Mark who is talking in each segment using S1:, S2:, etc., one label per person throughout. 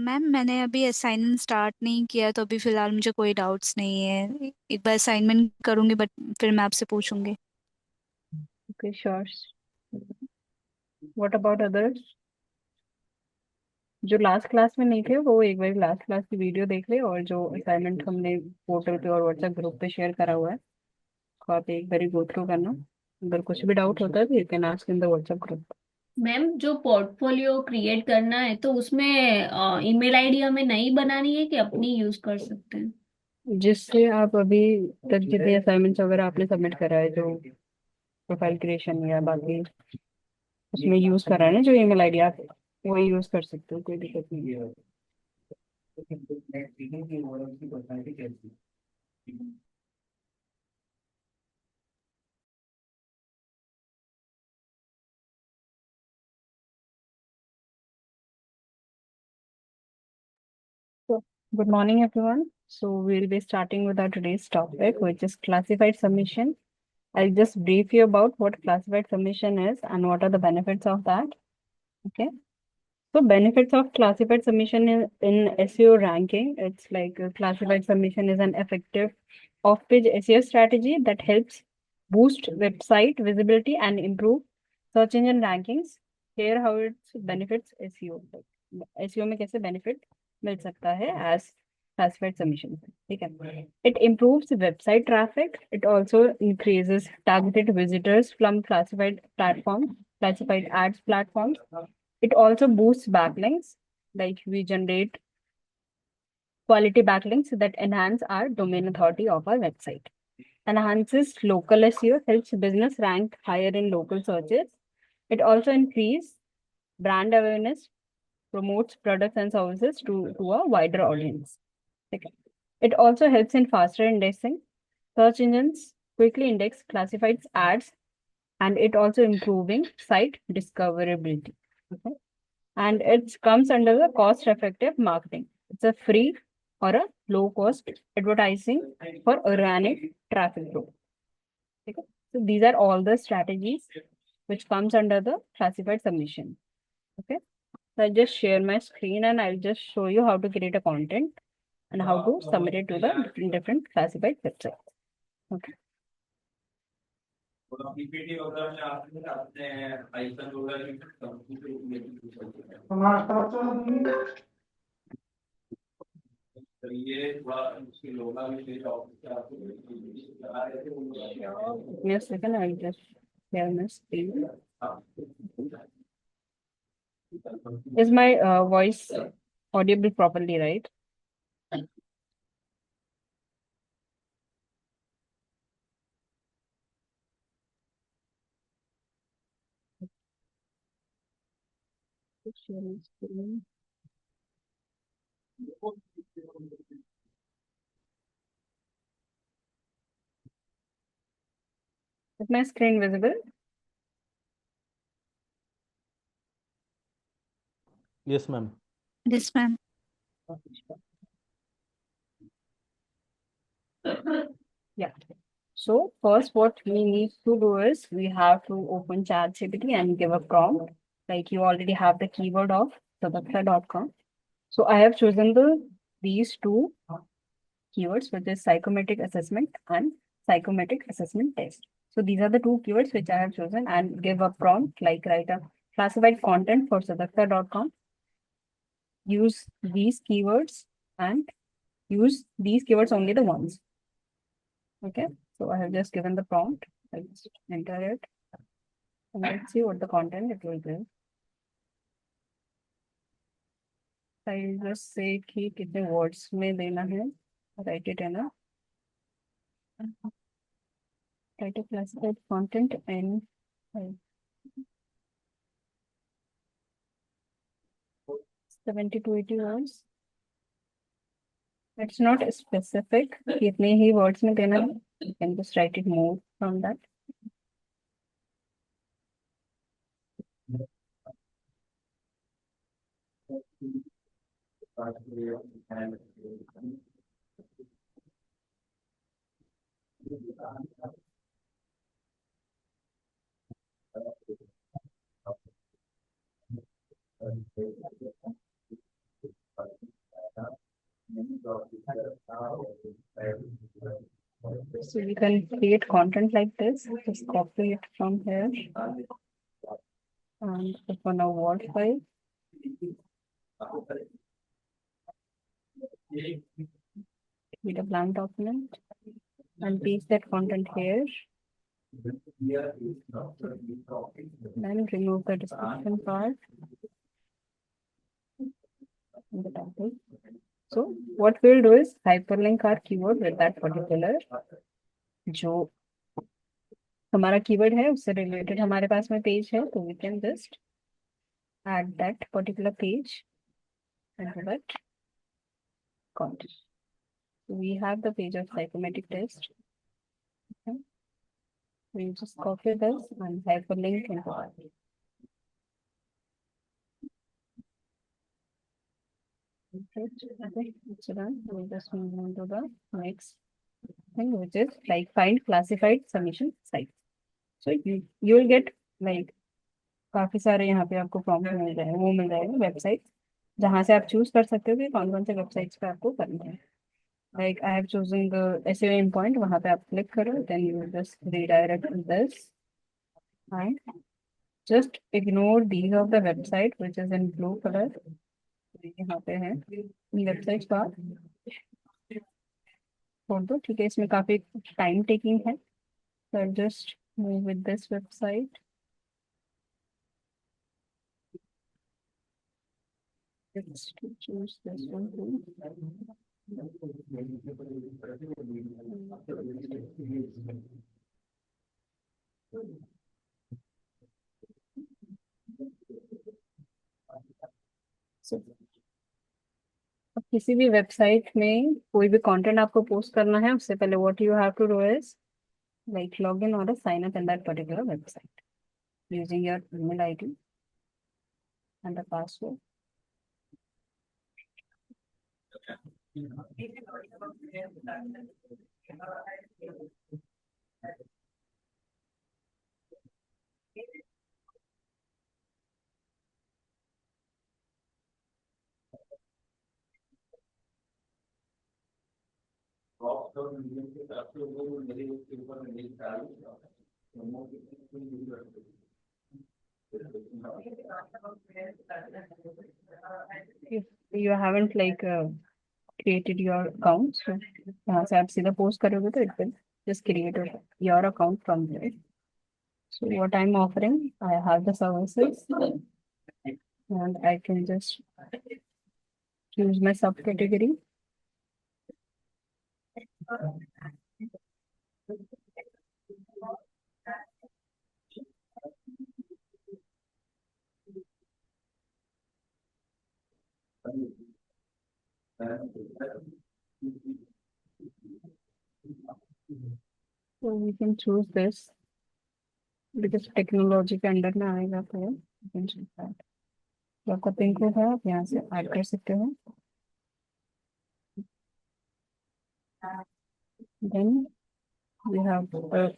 S1: Ma'am मैंने अभी assignment start नहीं किया तो अभी फिलहाल मुझे कोई डाउट्स नहीं है। एक बार असाइनमेंट करूंगी बट फिर मैं आपसे पूछूंगी।
S2: Okay, sure. What about others? जो लास्ट क्लास में नहीं थे वो एक बार लास्ट क्लास की वीडियो देख ले, और जो असाइनमेंट हमने पोर्टल पे और व्हाट्सएप ग्रुप पे शेयर करा हुआ है तो आप एक बार गो थ्रू करना। अगर कुछ भी डाउट होता है तो you can ask in the WhatsApp group.
S3: Ma'am जो पोर्टफोलियो क्रिएट करना है तो उसमें ईमेल आईडी हमें नहीं बनानी है कि अपनी यूज कर सकते हैं।
S2: जिससे आप अभी तक जितने असाइनमेंट्स वगैरह आपने सबमिट करा है, जो प्रोफाइल क्रिएशन या बाकी उसमें यूज करा है ना, जो ईमेल आईडी आप वही यूज कर सकते हो, कोई दिक्कत नहीं है। So, good morning, everyone. So, we'll be starting with our today's topic, which is classified submission. I'll just brief you about what classified submission is and what are the benefits of that. Okay. So, benefits of classified submission in SEO ranking. It's like classified submission is an effective off-page SEO strategy that helps boost website visibility and improve search engine rankings. Here, how it benefits SEO. SEO में कैसे benefit मिल सकता है as classified submission. ठीक है. It improves website traffic. It also increases targeted visitors from classified platforms, classified ads platforms. It also boosts backlinks, like we generate quality backlinks that enhance our domain authority of our website. Enhances local SEO, helps business rank higher in local searches. It also increases brand awareness, promotes products and services to a wider audience. Okay. It also helps in faster indexing. Search engines quickly index classified ads, and it also improving site discoverability. Okay. And it comes under the cost effective marketing. It's a free or a low cost advertising for organic traffic growth. Okay. So these are all the strategies which comes under the classified submission. Okay. So I just share my screen and I'll just show you how to create a content and how to submit it to the different classified websites. Okay. Give me a second, I'll just share my screen. Is my voice audible properly, right? Share my screen. Is my screen visible?
S4: Yes, ma'am.
S1: Yes ma'am.
S2: Yeah. So first, what we need to do is we have to open ChatGPT and give a prompt. Like you already have the keyword of Sabaksha.com. So I have chosen these two keywords, which is psychometric assessment and psychometric assessment test. So these are the two keywords which I have chosen, and give a prompt like write a classified content for Sabaksha.com. Use these keywords and use these keywords only the ones. Okay. So I have just given the prompt. I'll just enter it. And let's see what the content it will give. I'll just say कि कितने words में देना है. Write it in a write a classified content in 70 to 80 words. It's not specific. कितने ही words में देना है. You can just write it more from that. So you can create content like this. Just copy it from here and open a Word file. Create a blank document and paste that content here. Then remove the description part and the title. So what we'll do is hyperlink our keyword with that particular जो हमारा keyword है उससे related हमारे पास में page है, तो we can just add that particular page and give it content. So we have the page of psychometric test. Okay. We'll just copy this and hyperlink into that. Okay, it's done. We'll just move on to the next thing, which is like find classified submission sites. So you will get like काफी सारे यहाँ पे आपको prompt मिल जाएगा, वो मिल जाएगा website, जहाँ से आप चूज कर सकते हो कि कौन कौन से वेबसाइट्स पे आपको करना है. Like I have chosen the SEO in point, वहाँ पे आप क्लिक करो, then you just redirect this and just ignore these of the website which is in blue colour. यहाँ पे है वेबसाइट का छोड़ दो, ठीक है, इसमें काफी टाइम टेकिंग है. So I'll just move with this website. Let's choose this one too. So, अब किसी भी वेबसाइट में कोई भी कंटेंट आपको पोस्ट करना है, उससे पहले what you have to do is like log in or sign up in that particular website using your email ID and the password. If you haven't like created your account, so यहाँ से आप सीधा post करोगे तो it will just create your account from there. So what I'm offering, I have the services and I can just choose my subcategory. So we can choose this because technology के under में आएगा, तो you can choose that. तो आपका pin code है, आप यहाँ से ऐड कर सकते हो. Then we have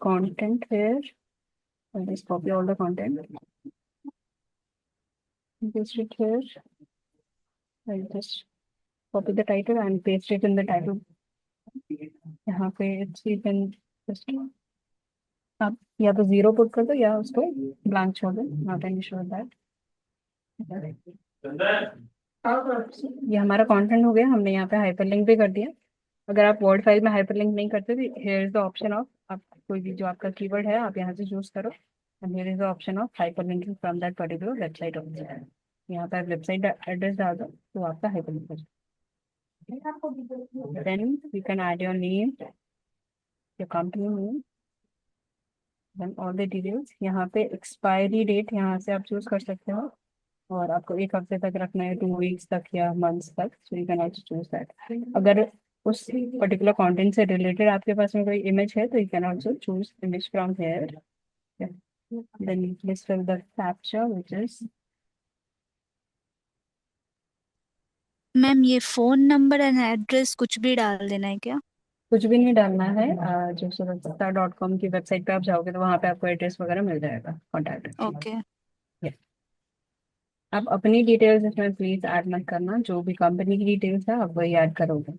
S2: content here. I'll just copy all the content. Paste it here. I'll just copy the title and paste it in the title. यहाँ पे you can just आप या तो 0 पुट कर दो या उसको ब्लैंक छोड़ दो. Not an issue with that. ये हमारा कंटेंट हो गया, हमने यहाँ पे हाइपरलिंक भी कर दिया. अगर आप वर्ड फाइल में हाइपरलिंक नहीं करते तो here is the option of, आप कोई भी जो आपका कीवर्ड है आप यहाँ से चूज करो and here is the option of hyperlinking from that particular website also. यहाँ पे आप वेबसाइट एड्रेस डाल दो तो आपका हाइपरलिंक हो जाए. Then you can add your name, your company name, then all the details. यहाँ पे एक्सपायरी डेट यहाँ से आप चूज कर सकते हो, और आपको 1 हफ्ते तक रखना है, 2 वीक्स तक या मंथ्स तक, so you can also choose that. अगर उस पर्टिकुलर कंटेंट से रिलेटेड आपके पास में कोई इमेज है तो you can also choose image from here. Then please fill the captcha which is.
S1: Ma'am ये फोन नंबर एंड एड्रेस कुछ भी डाल देना है क्या?
S2: कुछ भी नहीं डालना है. जो surakshita.com की वेबसाइट पे आप जाओगे तो वहाँ पे आपको एड्रेस वगैरह मिल जाएगा, कॉन्टैक्ट.
S1: ओके.
S2: आप अपनी डिटेल्स इसमें प्लीज ऐड मत करना, जो भी कंपनी की डिटेल्स है आप वही ऐड करोगे.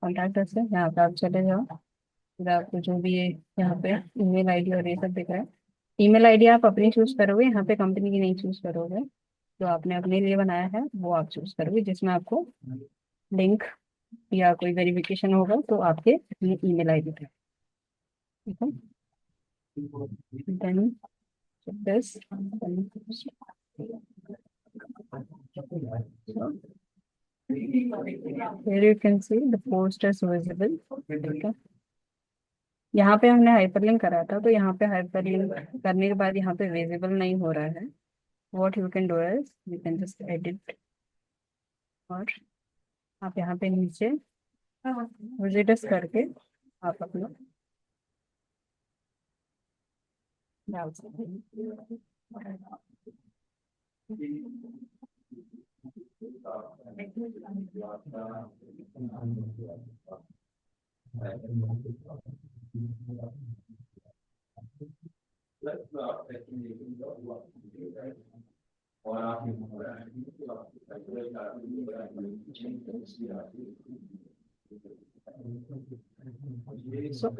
S2: कॉन्टैक्ट अस है, यहाँ पे आप चले जाओ। फिर आपको जो भी है यहाँ पे ईमेल आईडी और ये सब दिख रहा है। ईमेल आईडी आप अपनी चूज करोगे, यहाँ पे कंपनी की नहीं चूज करोगे। जो आपने अपने लिए बनाया है वो आप चूज करोगे, जिसमें आपको लिंक या कोई वेरिफिकेशन होगा तो आपके अपनी ईमेल आईडी पे। ठीक है, then this here you can see the post is visible। ठीक है, यहाँ पे हमने हाइपरलिंक करा था, तो यहाँ पे हाइपरलिंक करने के बाद यहाँ पे विजिबल नहीं हो रहा है। What you can do is you can just edit, और आप यहाँ पे नीचे विजिटर्स करके आप अपना डाल सकते हैं। So,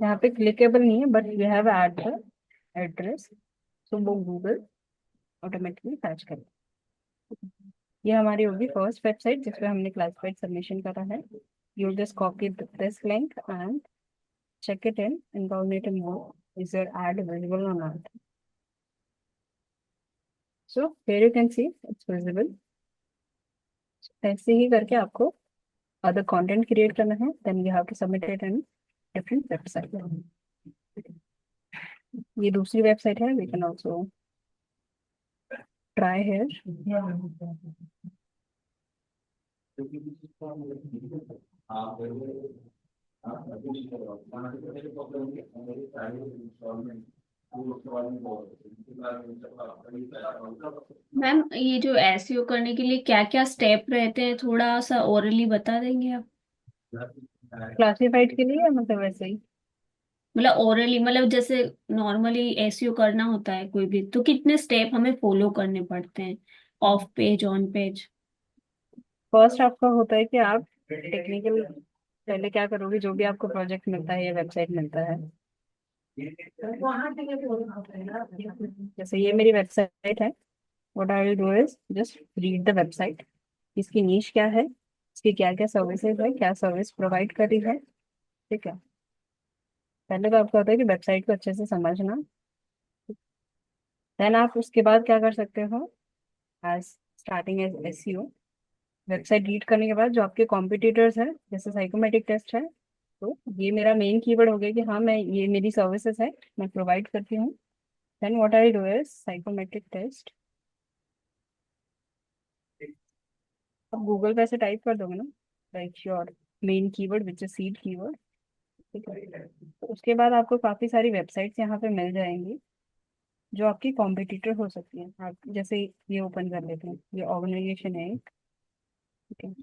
S2: यहाँ पे क्लिकेबल नहीं है, but we have add the address, so वो गूगल ऑटोमेटिकली फैच करेगा। ये हमारी होगी फर्स्ट वेबसाइट जिसपे हमने क्लासिफाइड सबमिशन करा है। You just copy this link and check it in incognito mode. Is your ad visible or not? So here you can see it's visible। ऐसे ही करके आपको अदर कंटेंट क्रिएट करना है, then you have to submit it in different website. ये दूसरी website है, we can also try here.
S3: Ma'am ये जो एसईओ करने के लिए क्या क्या स्टेप रहते हैं, थोड़ा सा ओरली बता देंगे आप?
S2: क्लासिफाइड के लिए मतलब वैसे ही
S3: मतलब ओरली, मतलब जैसे नॉर्मली एसईओ करना होता है कोई भी, तो कितने स्टेप हमें फॉलो करने पड़ते हैं, of page on page?
S2: First आपका होता है कि आप टेक्निकल पहले क्या करोगे, जो भी आपको प्रोजेक्ट मिलता है या वेबसाइट मिलता है, जैसे ये मेरी वेबसाइट है। What I will do is just read the website, इसकी नीश क्या है, इसकी क्या क्या सर्विसेज है, क्या सर्विस प्रोवाइड कर रही है। ठीक है, पहले तो आपको होता है कि वेबसाइट को अच्छे से समझना। देन आप उसके बाद क्या कर सकते हो, as starting as SEO, website read करने के बाद जो आपके कॉम्पिटिटर्स हैं, जैसे साइकोमेट्रिक टेस्ट है, तो ये मेरा मेन कीवर्ड हो गया कि हाँ मैं ये मेरी सर्विसेज है, मैं प्रोवाइड करती हूँ। Then what I do is psychometric test, अब गूगल पे ऐसे टाइप कर दोगे ना, like your main keyword which is seed keyword. ठीक है, तो उसके बाद आपको काफी सारी वेबसाइट्स यहाँ पे मिल जाएंगी जो आपकी कॉम्पिटिटर हो सकती हैं। आप जैसे ये ओपन कर लेते हैं, ये ऑर्गेनाइजेशन है एक। ठीक है,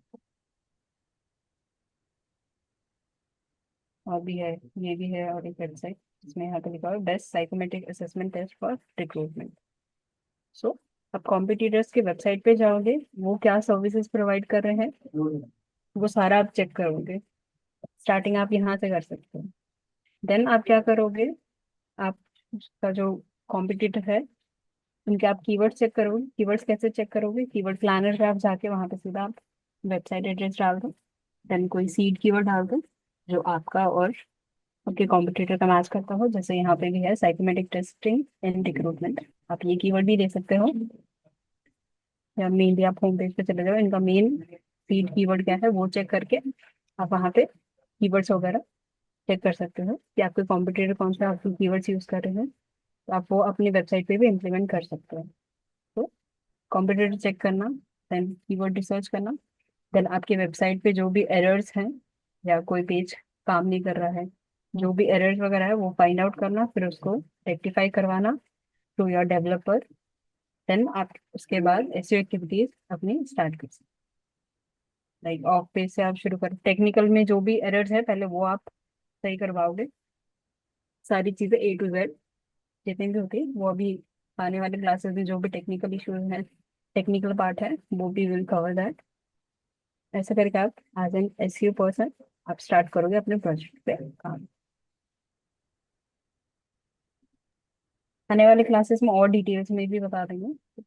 S2: और भी है, ये भी है, और एक वेबसाइट इसमें यहाँ पे लिखा हुआ है best psychometric assessment test for recruitment. So आप कॉम्पिटिटर्स के वेबसाइट पे जाओगे, वो क्या सर्विसेज प्रोवाइड कर रहे हैं वो सारा आप चेक करोगे। स्टार्टिंग आप यहाँ से कर सकते हो। देन आप क्या करोगे, आप उसका जो कॉम्पिटिटर है उनके आप कीवर्ड चेक करोगे। कीवर्ड्स कैसे चेक करोगे, कीवर्ड प्लानर पे आप जाके वहां पे सीधा आप वेबसाइट एड्रेस डाल दो, देन कोई सीड कीवर्ड डाल दो जो आपका और आपके कॉम्पिटिटर का मैच करता हो। जैसे यहाँ पे भी है साइकोमेट्रिक टेस्टिंग इन रिक्रूटमेंट, आप ये कीवर्ड भी दे सकते हो। या मेनली आप होम पेज पे चले जाओ, इनका मेन सीड कीवर्ड क्या है वो चेक करके आप वहाँ पे कीवर्ड्स वगैरह चेक कर सकते हो कि आपके कॉम्पिटिटर कौन सा आपके कीवर्ड्स यूज कर रहे हैं, तो आप वो अपनी वेबसाइट पे भी इम्प्लीमेंट कर सकते हो। तो कॉम्पिटिटर चेक करना, देन कीवर्ड रिसर्च करना, देन आपके वेबसाइट पे जो भी एरर्स हैं या कोई पेज काम नहीं कर रहा है, जो भी एरर्स वगैरह है वो फाइंड आउट करना, फिर उसको रेक्टिफाई करवाना टू योर डेवलपर। देन आप उसके बाद एसईओ एक्टिविटीज अपनी स्टार्ट कर सकते, लाइक ऑफ पेज से आप शुरू कर, टेक्निकल में जो भी एरर्स है पहले वो आप सही करवाओगे। सारी चीजें ए टू जेड जितनी भी होती है वो अभी आने वाले क्लासेस में जो भी टेक्निकल इश्यूज हैं, टेक्निकल पार्ट है, वो भी विल कवर दैट। ऐसे करके आप एज एन एसईओ पर्सन आप स्टार्ट करोगे अपने प्रोजेक्ट पे काम। आने वाले क्लासेस में और डिटेल्स में भी बता देंगे।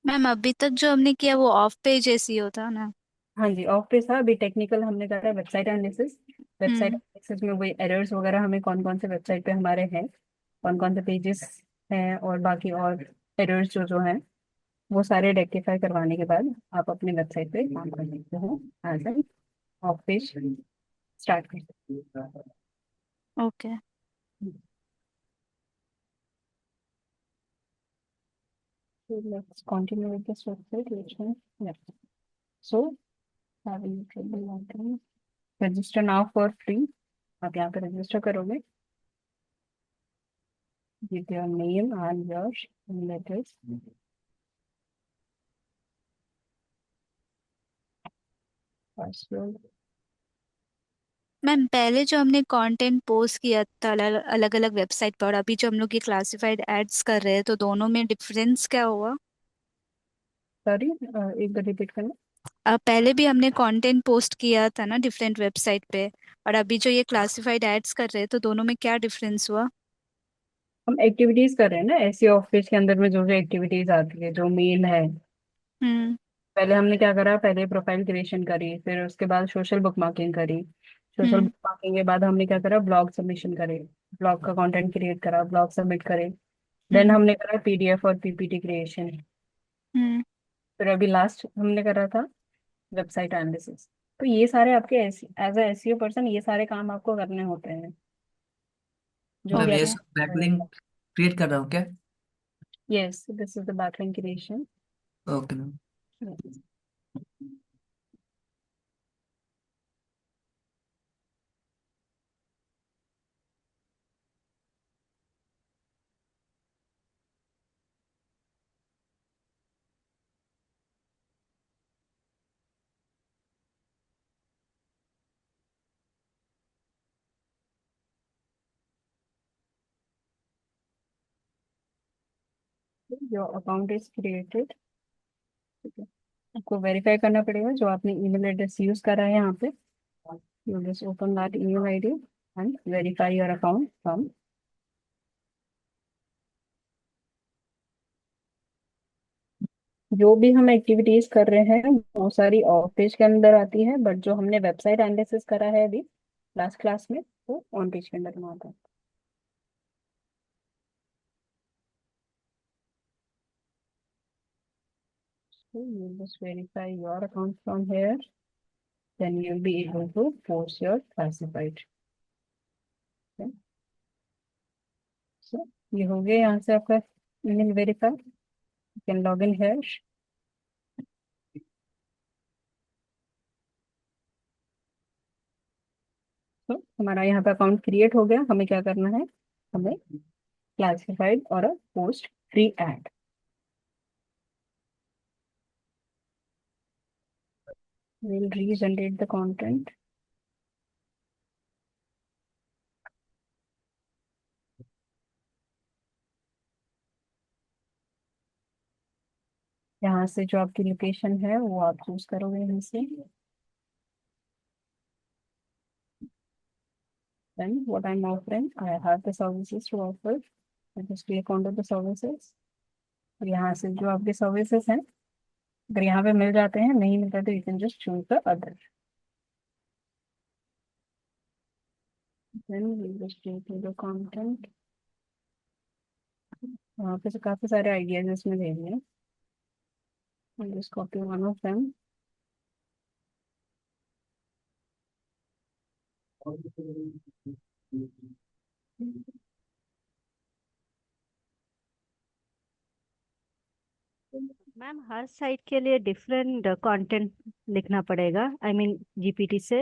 S1: मैम अभी तक जो हमने किया वो ऑफ पेज एसईओ था ना?
S2: हाँ जी, ऑफ पे था। अभी टेक्निकल हमने करा है वेबसाइट एनालिसिस। वेबसाइट
S1: हम्म।
S2: एनालिसिस में वही एरर्स वगैरह हमें कौन कौन से वेबसाइट पे हमारे हैं, कौन कौन से पेजेस हैं, और बाकी और एरर्स जो जो हैं वो सारे रेक्टिफाई करवाने के बाद आप अपने वेबसाइट पे काम कर सकते हो as an off page start कर सकते हो।
S1: Okay.
S2: So let's continue with this website which one. Yeah. So having trouble logging. Register now for free. आप यहाँ पे रजिस्टर करोगे, with your name and your letters, password।
S1: Ma'am पहले जो हमने कंटेंट पोस्ट किया था अलग अलग वेबसाइट पर, और अभी जो हम लोग ये क्लासिफाइड एड्स कर रहे हैं, तो दोनों में डिफरेंस क्या हुआ?
S2: सॉरी, एक बार रिपीट करना।
S1: पहले भी हमने कंटेंट पोस्ट किया था ना डिफरेंट वेबसाइट पे, और अभी जो ये क्लासिफाइड एड्स कर रहे हैं, तो दोनों में क्या डिफरेंस हुआ?
S2: हम एक्टिविटीज कर रहे हैं ना ऐसे ऑफिस के अंदर में, जो जो एक्टिविटीज आती है जो मेन है।
S1: हम्म।
S2: पहले हमने क्या करा, पहले प्रोफाइल क्रिएशन करी, फिर उसके बाद सोशल बुक मार्किंग करी। सोशल
S1: हम्म।
S2: बुक मार्किंग के बाद हमने क्या करा, ब्लॉग सबमिशन करे, ब्लॉग का कंटेंट क्रिएट करा, ब्लॉग सबमिट करे। देन
S1: हम्म।
S2: हमने करा पीडीएफ और पीपीटी क्रिएशन।
S1: हम्म।
S2: फिर अभी लास्ट हमने करा था वेबसाइट एनालिसिस। तो ये सारे आपके एज ए एसईओ पर्सन ये सारे काम आपको करने होते हैं, जो
S1: ओ।
S2: भी
S3: मतलब ये
S2: आप।
S3: सब बैकलिंक क्रिएट कर रहा हूँ क्या?
S2: Yes, this is the backlink creation.
S3: Okay ma'am.
S2: Your account is created. आपको वेरीफाई करना पड़ेगा जो आपने ईमेल एड्रेस यूज करा है यहाँ पे। You just open that email ID and verify your account from. जो भी हम एक्टिविटीज कर रहे हैं वो सारी ऑफ पेज के अंदर आती है, बट जो हमने वेबसाइट एनालिसिस करा है अभी लास्ट क्लास में वो ऑन पेज के अंदर में आता है। So you just verify your account from here, then you'll be able to post your classified। Okay? So ये हो गया यहाँ से आपका email verify। You can log in here। तो हमारा यहाँ पे अकाउंट क्रिएट हो गया। हमें क्या करना है, हमें क्लासिफाइड और post free add. We'll regenerate the content। यहाँ से जो आपकी लोकेशन है वो आप चूज करोगे यहाँ से। Then what I'm offering, I have the services to offer। I just click onto the services। और यहाँ से जो आपके सर्विसेज हैं अगर यहाँ पे मिल जाते हैं, नहीं मिलता तो you can just choose the other. Then we just go to the content. वहाँ पे से काफी सारे आइडियाज इसमें दे दिए। Just copy one of them.
S4: Ma'am हर साइट के लिए डिफरेंट कंटेंट लिखना पड़ेगा, आई मीन जीपीटी से।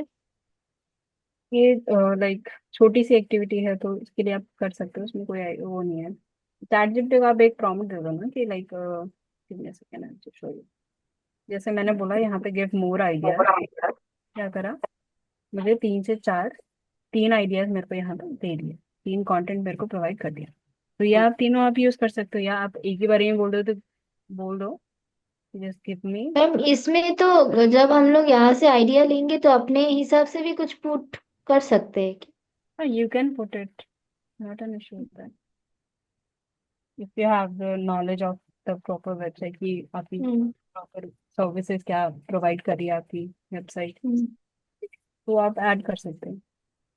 S2: ये लाइक छोटी सी एक्टिविटी है तो इसके लिए आप कर सकते हो, उसमें कोई वो नहीं है। चैट जीपीटी को आप एक प्रॉम्प्ट दे दो ना कि लाइक कितने सेकंड है तो शो यू। जैसे मैंने बोला यहाँ पे गिव मोर आइडिया, क्या करा, मुझे 3 से 4 तीन आइडियाज मेरे को यहाँ पे दे दिए, तीन कंटेंट मेरे को प्रोवाइड कर दिया। तो या आप तीनों आप यूज कर सकते हो, या आप एक ही बार में बोल दो तो बोल दो जस्ट गिव मी।
S5: मैम इसमें तो जब हम लोग यहाँ से आइडिया लेंगे तो अपने हिसाब से भी कुछ पुट कर सकते हैं क्या?
S2: हाँ, you can put it, not an issue होता है, if you have the knowledge of the proper website की आपकी
S5: हम्म।
S2: प्रॉपर सर्विसेज क्या प्रोवाइड कर रही है आपकी वेबसाइट,
S5: हम्म।
S2: तो आप ऐड कर सकते हैं,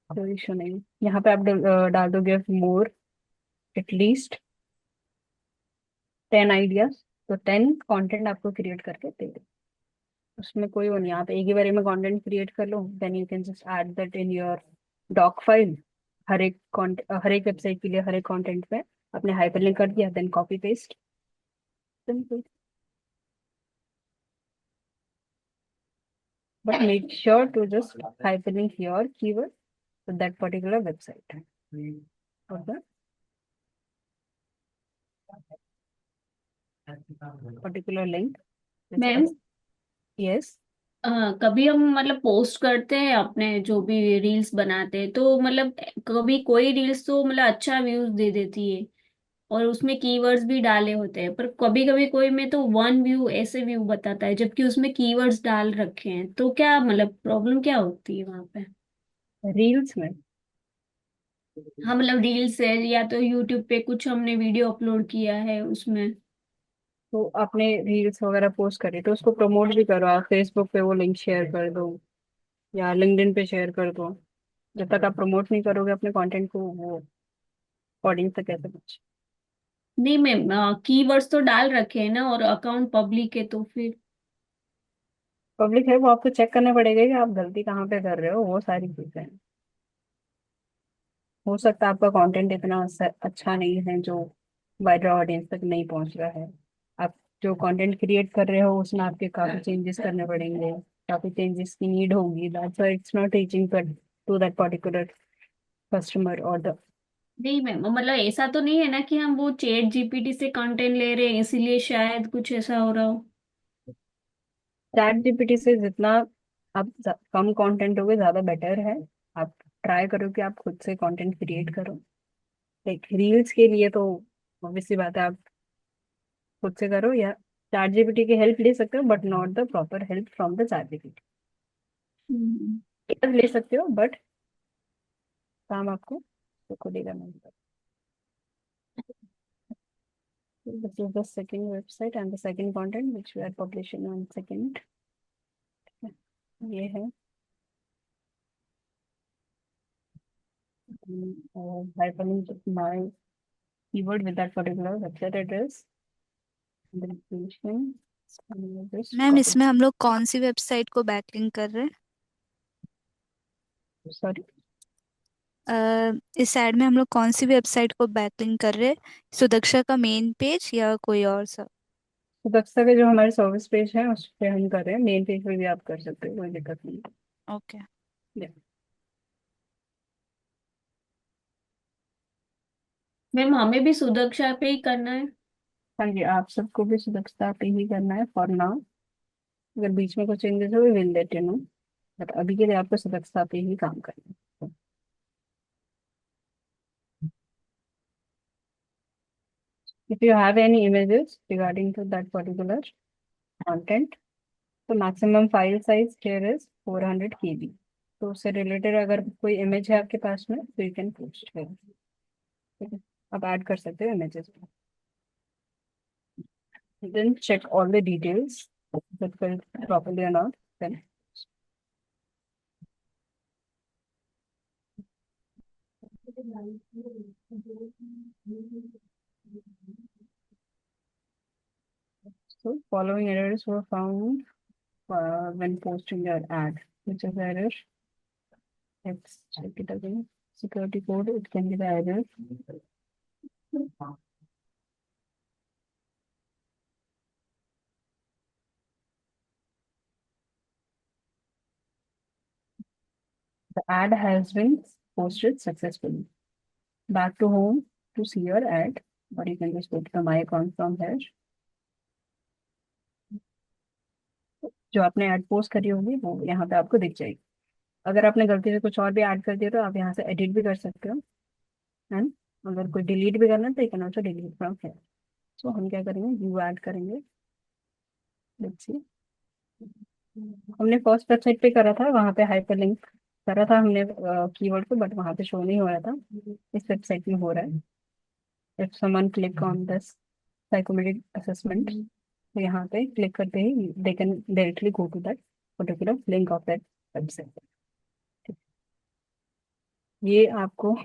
S2: कोई इशू नहीं। यहाँ पे आप डाल दो गिव मोर एटलीस्ट 10 आइडियाज, तो 10 कंटेंट आपको क्रिएट करके दे दे। उसमें कोई वो नहीं, आप एक ही बारे में कंटेंट क्रिएट कर लो, then you can just add that in your doc file. हर एक वेबसाइट के लिए हर एक कंटेंट पे आपने हाइपरलिंक कर दिया, then copy paste, simple. But make sure to just hyperlink your keyword to that particular website or the particular link which
S3: ma'am,
S2: is, yes।
S3: कभी हम मतलब पोस्ट करते हैं अपने जो भी रील्स बनाते हैं, तो मतलब कभी कोई रील्स तो मतलब अच्छा व्यूज दे देती है और उसमें कीवर्ड्स भी डाले होते हैं, पर कभी कभी कोई में तो 1 व्यू ऐसे व्यू बताता है जबकि उसमें कीवर्ड्स डाल रखे हैं, तो क्या मतलब प्रॉब्लम क्या होती है वहां पे?
S2: रील्स में
S3: हाँ मतलब रील्स है या तो यूट्यूब पे कुछ हमने वीडियो अपलोड किया है उसमें।
S2: तो आपने रील्स वगैरह पोस्ट करी तो उसको प्रमोट भी करो, आप फेसबुक पे वो लिंक शेयर कर दो या लिंक्डइन पे शेयर कर दो। जब तक आप प्रमोट नहीं करोगे अपने कंटेंट को, वो ऑडियंस तक कैसे पहुंचे?
S3: नहीं मैम, कीवर्ड्स तो डाल रखे हैं ना और अकाउंट पब्लिक है तो फिर।
S2: पब्लिक है वो आपको चेक करना पड़ेगा कि आप गलती कहाँ पे कर रहे हो, वो सारी चीजें हैं। हो सकता है आपका कंटेंट इतना अच्छा नहीं है जो वाइडर ऑडियंस तक नहीं पहुंच रहा है। आप जो कंटेंट क्रिएट कर रहे हो उसमें आपके काफी चेंजेस करने पड़ेंगे, काफी चेंजेस की नीड होगी, that's why it's not reaching to that particular customer और द।
S3: नहीं मैम, मतलब ऐसा तो नहीं है ना कि हम वो चैट जीपीटी से कंटेंट ले रहे हैं इसीलिए शायद कुछ ऐसा हो रहा हो।
S2: चैट जीपीटी से जितना आप कम कंटेंट होगे ज्यादा बेटर है। आप ट्राई करो कि आप खुद से कंटेंट क्रिएट करो, लाइक रील्स के लिए तो ऑब्वियसली बात है, आप खुद से करो या चैट जीपीटी की हेल्प ले सकते हो, but not the proper help from the chat GPT.
S3: Hmm.
S2: ले सकते हो बट काम आपको खुद ही करना होगा। This is the second website and the second content which we are publishing on second। ये है hyperlink my keyword with that particular website address, the location, just
S1: ma'am
S2: copy,
S1: इसमें हम लोग कौन सी वेबसाइट को बैकलिंक कर रहे हैं?
S2: sorry।
S1: इस ऐड में हम लोग कौन सी वेबसाइट को बैकलिंक कर रहे हैं? सुदक्षा का मेन पेज या कोई और सा?
S2: तो दक्षा के जो हमारे सर्विस पेज है उस पे हम कर रहे हैं, मेन पेज पे भी आप कर सकते हो, कोई दिक्कत नहीं
S1: ओके।
S2: है।
S3: मैम हमें भी सुरक्षा पे ही करना है।
S2: हाँ जी, आप सबको भी सुदक्षता पे ही करना है फॉर नाउ। अगर बीच में कुछ चेंजेस हो will let you know, but अभी के लिए आपको सुदक्षता पे ही काम करना है। If you have any images regarding to that particular content, तो maximum file size here is 400 KB। तो उससे रिलेटेड अगर कोई इमेज है आपके पास में तो यू कैन पोस्ट है, ठीक है, आप ऐड कर सकते हो images. Then check all the details that filled properly or not, then so following errors were found when posting your ad, which is error. Let's check it again. Security code, it can be the error. The ad has been posted successfully. Back to home to see your ad, or you can just go to the my account from here। जो आपने add post करी होगी वो यहाँ पे आपको दिख जाएगी। अगर आपने गलती से कुछ और भी ऐड कर दिया तो आप यहाँ से एडिट भी कर सकते हो, एंड अगर कोई डिलीट भी करना है तो you can also delete from here. So हम क्या करेंगे, व्यू ऐड करेंगे। Let's see. हमने फर्स्ट वेबसाइट पे करा था, वहां पे हाइपरलिंक करा था हमने कीवर्ड को, बट वहां पे शो नहीं हो रहा था। इस वेबसाइट में हो रहा है। If someone click on this psychometric assessment, तो यहाँ पे क्लिक करते ही they can directly go to that particular link of that website. ये आपको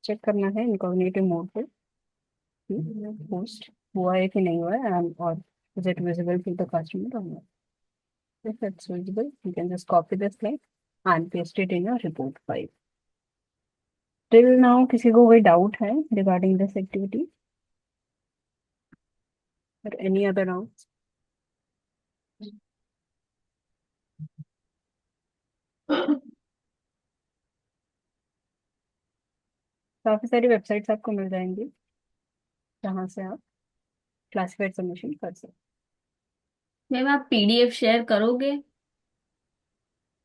S2: चेक करना है इनकॉग्निटिव मोड पे, पोस्ट हुआ है कि नहीं हुआ है, और is it visible to the customer or not. If it's visible, you can just copy this link and paste it in your report file. Till now, किसी को कोई डाउट है regarding this activity or any other doubts? काफी सारी websites आपको मिल जाएंगी जहाँ से आप क्लासिफाइड सबमिशन कर सकते।
S3: मैम आप पीडीएफ शेयर करोगे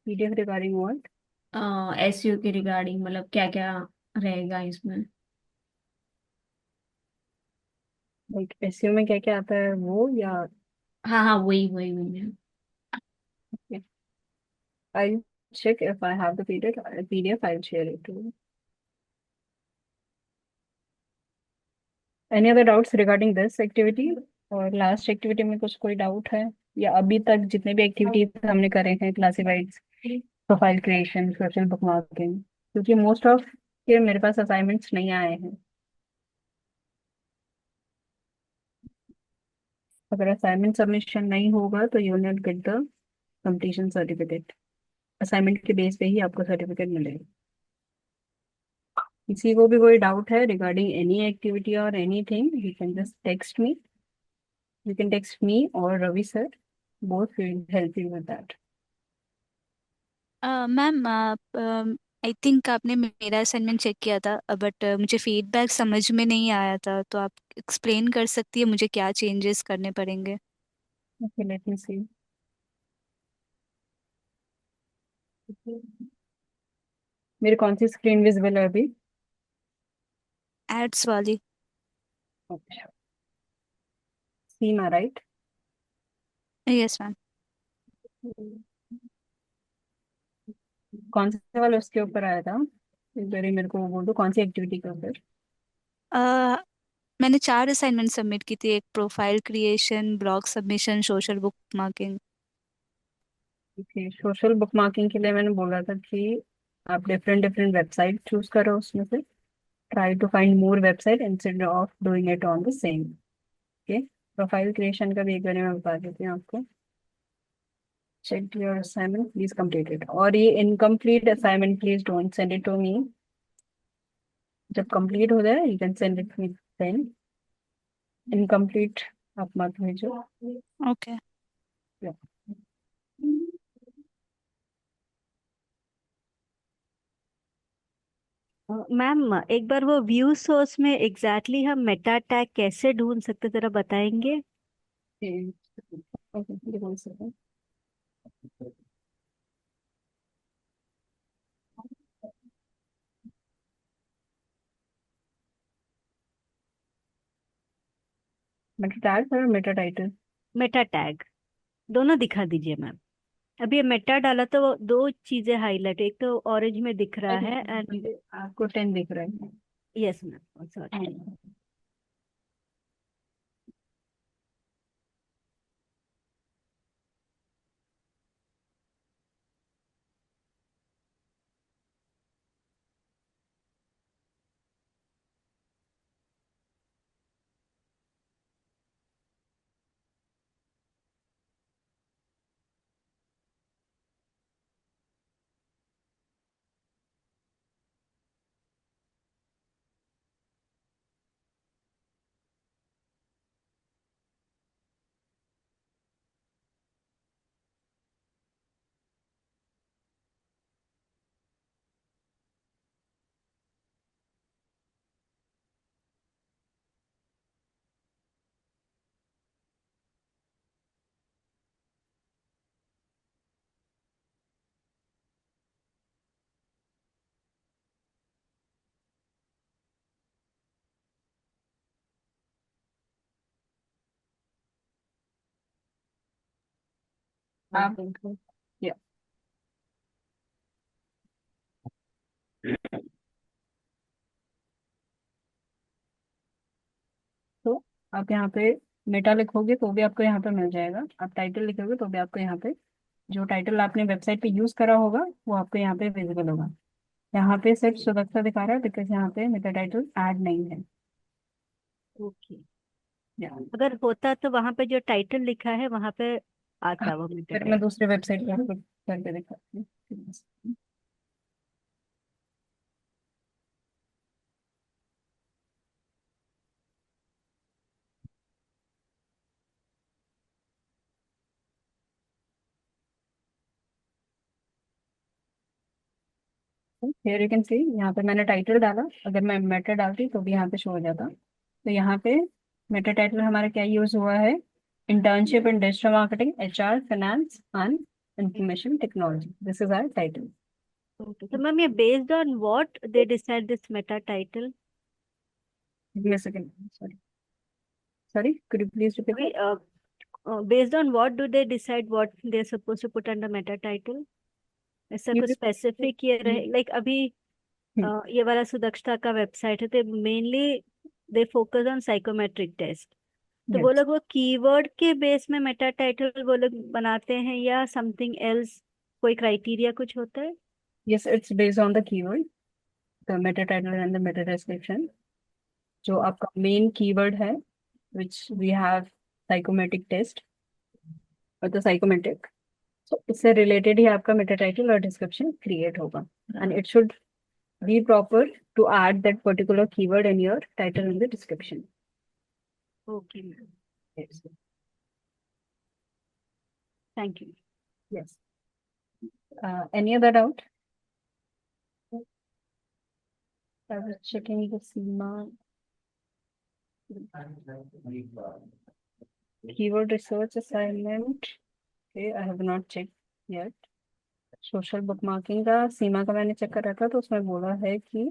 S2: PDF रिगार्डिंग व्हाट?
S3: एसईओ के रिगार्डिंग, मतलब क्या क्या रहेगा इसमें?
S2: लाइक SEO में क्या क्या आता है वो, या
S3: हाँ हाँ, वही वही वही ma'am.
S2: I'll check if I have the PDF, I'll share it to you. Any other doubts regarding this activity? और लास्ट एक्टिविटी में कुछ कोई डाउट है, या अभी तक जितने भी एक्टिविटीज हमने करे हैं classifieds, profile creation, social bookmarking, क्योंकि मोस्ट ऑफ के मेरे पास असाइनमेंट्स नहीं आए हैं। अगर असाइनमेंट सबमिशन नहीं होगा तो you not get the completion certificate. Assignment के बेस पे ही आपको सर्टिफिकेट मिलेगा। किसी को भी कोई डाउट है रिगार्डिंग एनी एक्टिविटी और anything, you can just text me. You can text me और Ravi sir, both will help you with that.
S1: Ma'am आप आई थिंक आपने मेरा असाइनमेंट चेक किया था, बट मुझे फीडबैक समझ में नहीं आया था, तो आप एक्सप्लेन कर सकती है मुझे क्या चेंजेस करने पड़ेंगे?
S2: ओके, लेट मी सी। मेरी कौन सी स्क्रीन विजिबल है अभी?
S1: एड्स वाली।
S2: अच्छा, सीमा राइट?
S1: Yes ma'am.
S2: कौन से वाला उसके ऊपर आया था? एक बार मेरे को बोल दो, कौन सी एक्टिविटी के ऊपर?
S1: मैंने 4 असाइनमेंट सबमिट की थी, एक profile creation, blog submission, social book marking.
S2: Social book marking के लिए मैंने बोला था कि आप डिफरेंट डिफरेंट वेबसाइट चूज करो, उसमें से try to find more website instead of doing it on the same. Okay, profile creation का भी एक बार मैं बता देती हूँ आपको। Check your assignment, please complete it. और ये incomplete assignment please don't send it to me. जब कंप्लीट हो जाए you can send it me then. Incomplete आप मत भेजो।
S1: ओके।
S4: मैम एक बार वो व्यू सोर्स में एग्जैक्टली हम मेटा टैग कैसे ढूंढ सकते जरा बताएंगे?
S2: ओके, बोल सकते हैं। मेटा टैग और मेटा टाइटल।
S4: मेटा टैग दोनों दिखा दीजिए मैम। अभी ये मेटा डाला तो वो दो चीजें हाईलाइट, एक तो ऑरेंज में दिख रहा है एंड
S2: मुझे आपको 10 दिख रहा है।
S4: Yes ma'am, sorry.
S2: आप या तो आप यहाँ पे मेटा लिखोगे तो भी आपको यहाँ पे मिल जाएगा, आप टाइटल लिखोगे तो भी आपको यहाँ पे जो टाइटल आपने वेबसाइट पे यूज करा होगा वो आपको यहाँ पे विजिबल होगा। यहाँ पे सिर्फ सुरक्षा दिखा रहा है बिकॉज यहाँ पे मेटा टाइटल ऐड नहीं है।
S4: ओके,
S2: या
S4: अगर होता तो वहां पे जो टाइटल लिखा है वहां पे आता वो मेटा
S2: फिर मैं
S4: टाइटल।
S2: दूसरे वेबसाइट पे करके दिखाती हूँ। हियर यू कैन सी, यहाँ पे मैंने टाइटल डाला, अगर मैं मेटा डालती तो भी यहाँ पे शो हो जाता। तो यहाँ पे मेटा टाइटल हमारा क्या यूज हुआ है, internship in digital marketing, HR, finance and information technology, this is our title.
S4: Okay, तो मैम ये based on what they decide this meta title?
S2: Give me a second, sorry, could you please repeat
S4: अभी
S2: that?
S4: based on what do they decide what they're supposed to put under meta title? ऐसा
S2: You
S4: कुछ specific ये रहे, like अभी
S2: hmm,
S4: ये वाला सुदक्षता का website है तो mainly they focus on psychometric test. तो वो
S2: yes,
S4: लोग वो कीवर्ड के बेस में मेटा टाइटल वो लोग बनाते हैं या समथिंग एल्स, कोई क्राइटेरिया कुछ होता है?
S2: yes, it's based on the keyword, the meta title and the meta description। जो आपका मेन कीवर्ड है which we have psychometric test और the psychometric, so इससे रिलेटेड ही आपका मेटा टाइटल और डिस्क्रिप्शन क्रिएट होगा and it should be proper to add that particular keyword in your title and the description।
S4: Okay ma'am,
S2: Yes,
S4: thank you.
S2: yes। Any other doubt? I was checking the Seema keyword research assignment। Okay, I have not checked yet। Social bookmarking का सीमा का मैंने check करा था तो उसमें बोला है कि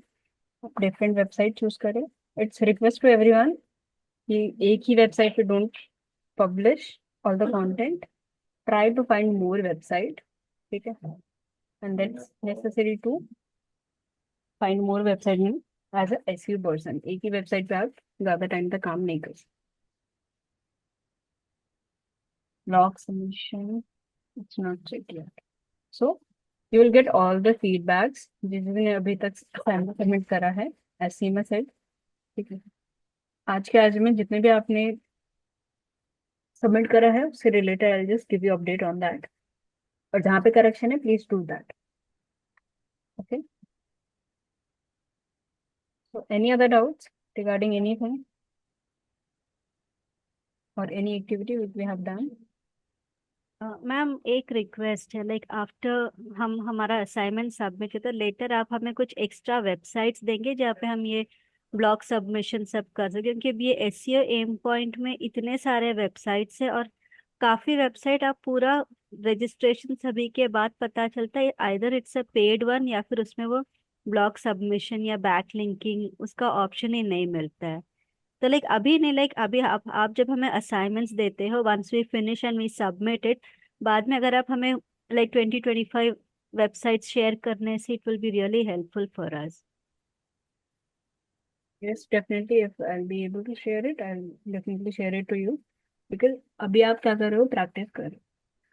S2: आप डिफरेंट वेबसाइट चूज करें। इट्स रिक्वेस्ट टू एवरीवन कि एक ही वेबसाइट पे don't publish all the content, try to find more website, ठीक है, and that's necessary to find more website में एज अ एसईओ पर्सन। एक ही वेबसाइट पे आप ज्यादा टाइम तक काम नहीं कर सकते। Log submission, it's not check yet, so you will get all the feedbacks जिसने अभी तक असाइनमेंट सबमिट करा है एज सीमा सेड, ठीक है। आज में जितने भी आपने सबमिट करा है उससे related I just give you update on that, और जहाँ पे करेक्शन है please do that, okay. So any other doubts regarding anything और any activity which we have done?
S4: Ma'am एक रिक्वेस्ट है, लाइक आफ्टर हम हमारा असाइनमेंट सबमिट करते लेटर आप हमें कुछ एक्स्ट्रा वेबसाइट्स देंगे जहाँ पे हम ये ब्लॉग सबमिशन सब कर सकें, क्योंकि अब ये एसईओ एम पॉइंट में इतने सारे वेबसाइट्स हैं और काफ़ी वेबसाइट आप पूरा रजिस्ट्रेशन सभी के बाद पता चलता है either it's a paid one या फिर उसमें वो ब्लॉग सबमिशन या बैक लिंकिंग उसका ऑप्शन ही नहीं मिलता है। तो लाइक अभी नहीं, लाइक अभी आप जब हमें असाइनमेंट्स देते हो once we finish and we submit it, बाद में अगर आप हमें लाइक 20-25 वेबसाइट्स शेयर करने से it will be really helpful for us.
S2: Yes definitely, if I will be able to share it I will definitely share it to you, because अभी आप क्या कर रहे हो, प्रैक्टिस कर रहे हो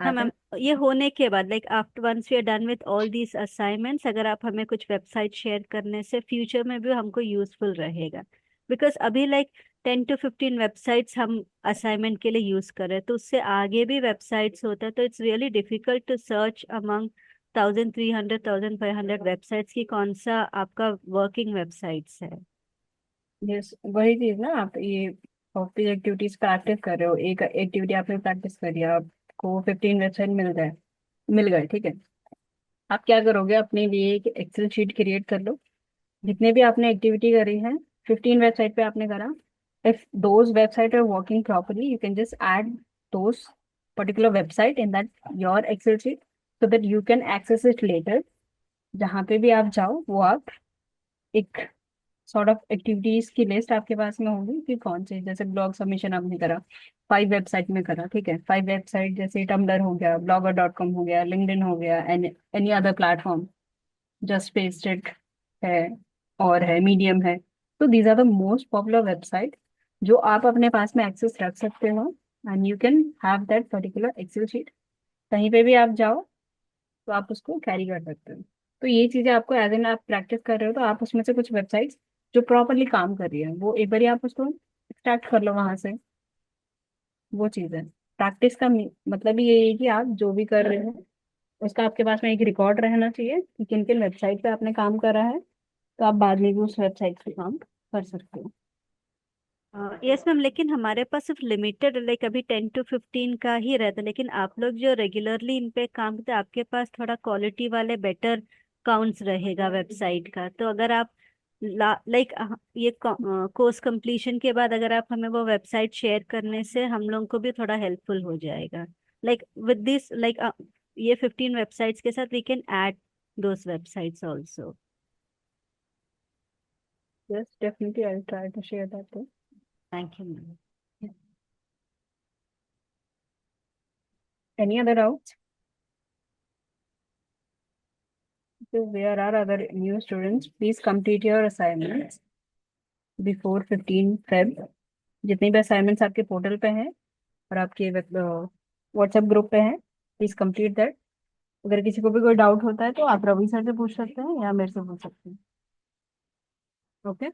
S4: हाँ
S2: एज
S4: मैम,
S2: एन।
S4: ये होने के बाद like after once we are done with all these assignments अगर आप हमें कुछ वेबसाइट शेयर करने से फ्यूचर में भी हमको यूजफुल रहेगा, बिकॉज अभी लाइक 10 to 15 वेबसाइट्स हम असाइनमेंट के लिए यूज कर रहे हैं, तो उससे आगे भी वेबसाइट्स होता है तो it's really difficult to search among 1300-1500 websites की कौन सा आपका वर्किंग वेबसाइट्स है।
S2: यस वही चीज ना, आप ये ऑफिस एक्टिविटीज प्रैक्टिस कर रहे हो, एक एक्टिविटी आपने प्रैक्टिस करी, आपको 15 वेबसाइट मिल गए, ठीक है। आप क्या करोगे, अपने लिए एक एक्सेल शीट क्रिएट कर लो, जितने भी आपने एक्टिविटी करी है 15 वेबसाइट पे आपने करा, if those website are working properly you can just add those particular website in that your Excel sheet so that you can access it later. जहाँ पे भी आप जाओ वो आप एक सॉर्ट ऑफ एक्टिविटीज की लिस्ट आपके पास में होगी कि कौन सी, जैसे ब्लॉग सबमिशन आपने करा 5 वेबसाइट में करा, ठीक है, 5 वेबसाइट जैसे टम्बलर हो गया, blogger.com हो गया, लिंक्डइन हो गया, any other platform, just pasted है और है, मीडियम है। तो these are the most popular website जो आप अपने पास में एक्सेस रख सकते हो, and you can have that particular Excel sheet. कहीं पे भी आप जाओ तो आप उसको कैरी कर सकते हो। तो ये चीजें आपको एज एन आप प्रैक्टिस कर रहे हो तो आप उसमें से कुछ वेबसाइट्स जो प्रॉपरली काम कर रही है वो एक बार आप उसको स्टार्ट कर लो वहां से। वो चीज है प्रैक्टिस का मतलब ये है कि आप जो भी कर रहे हो उसका आपके पास में एक रिकॉर्ड रहना चाहिए कि किन किन वेबसाइट पे आपने काम करा है, तो आप बाद में भी उस वेबसाइट पे काम कर सकते हो।
S4: यस मैम, लेकिन हमारे पास सिर्फ लिमिटेड लाइक अभी 10 to 15 का ही रहता है, लेकिन आप लोग जो रेगुलरली इन पे काम करते हैं आपके पास थोड़ा क्वालिटी वाले बेटर काउंट्स रहेगा वेबसाइट का। तो अगर आप लाइक ये कोर्स कंप्लीशन के बाद अगर आप हमें वो वेबसाइट शेयर करने से हम लोग को भी थोड़ा हेल्पफुल हो जाएगा। लाइक विद दिस लाइक ये 15 वेबसाइट्स के साथ we can add those websites also.
S2: Yes definitely I try to share that.
S4: Thank you ma'am.
S2: Any other doubts? If there are other new students, please complete your assignments before 15 Feb। जितनी भी assignments आपके portal पे हैं और आपके WhatsApp group पे हैं, please complete that. अगर किसी को भी कोई डाउट होता है तो आप रवि सर से पूछ सकते हैं या मेरे से पूछ सकते हैं। Okay.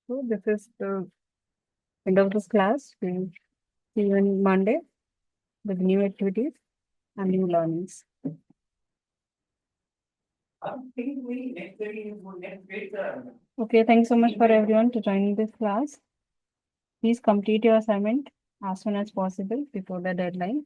S2: So this is the end of this class. We'll see you on Monday with new activities and new learnings. Okay, thanks so much for everyone to joining this class. Please complete your assignment as soon as possible before the deadline.